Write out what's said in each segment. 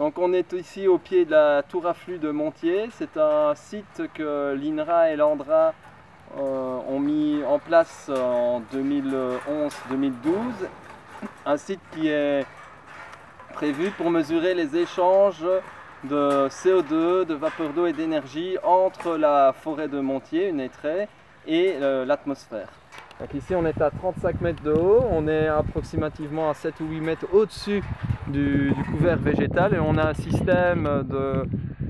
Donc on est ici au pied de la tour à flux de Montier. C'est un site que l'INRA et l'ANDRA ont mis en place en 2011-2012. Un site qui est prévu pour mesurer les échanges de CO2, de vapeur d'eau et d'énergie entre la forêt de Montier, une hêtraie, et l'atmosphère. Donc ici on est à 35 mètres de haut, on est approximativement à 7 ou 8 mètres au-dessus du couvert végétal et on a un système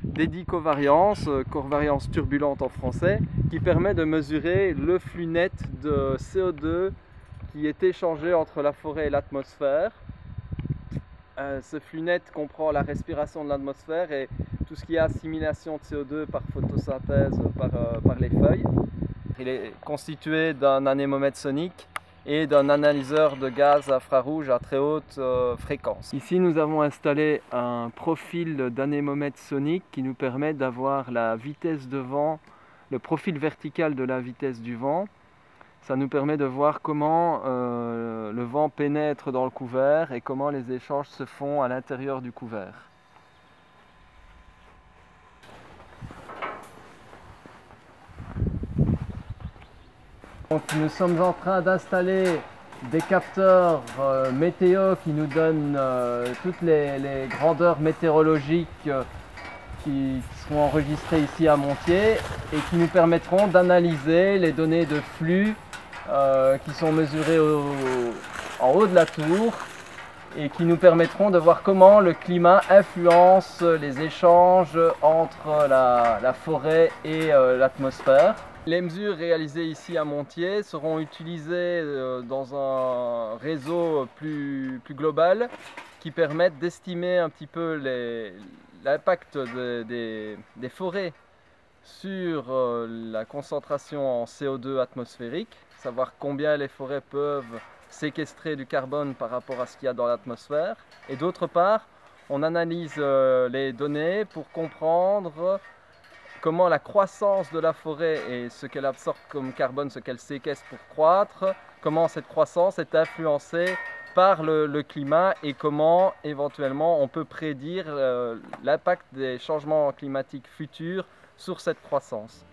d'édicovariance, covariance turbulente en français, qui permet de mesurer le flux net de CO2 qui est échangé entre la forêt et l'atmosphère. Ce flux net comprend la respiration de l'atmosphère et tout ce qui est assimilation de CO2 par photosynthèse par les feuilles. Il est constitué d'un anémomètre sonique et d'un analyseur de gaz infrarouge à très haute fréquence. Ici nous avons installé un profil d'anémomètre sonique qui nous permet d'avoir la vitesse de vent, le profil vertical de la vitesse du vent. Ça nous permet de voir comment le vent pénètre dans le couvert et comment les échanges se font à l'intérieur du couvert. Donc, nous sommes en train d'installer des capteurs météo qui nous donnent toutes les grandeurs météorologiques qui seront enregistrées ici à Montier et qui nous permettront d'analyser les données de flux qui sont mesurées en haut de la tour et qui nous permettront de voir comment le climat influence les échanges entre la forêt et l'atmosphère. Les mesures réalisées ici à Montier seront utilisées dans un réseau plus global qui permettent d'estimer un petit peu l'impact des forêts sur la concentration en CO2 atmosphérique, savoir combien les forêts peuvent séquestrer du carbone par rapport à ce qu'il y a dans l'atmosphère. Et d'autre part, on analyse les données pour comprendre comment la croissance de la forêt et ce qu'elle absorbe comme carbone, ce qu'elle séquestre pour croître, comment cette croissance est influencée par le climat et comment éventuellement on peut prédire l'impact des changements climatiques futurs sur cette croissance.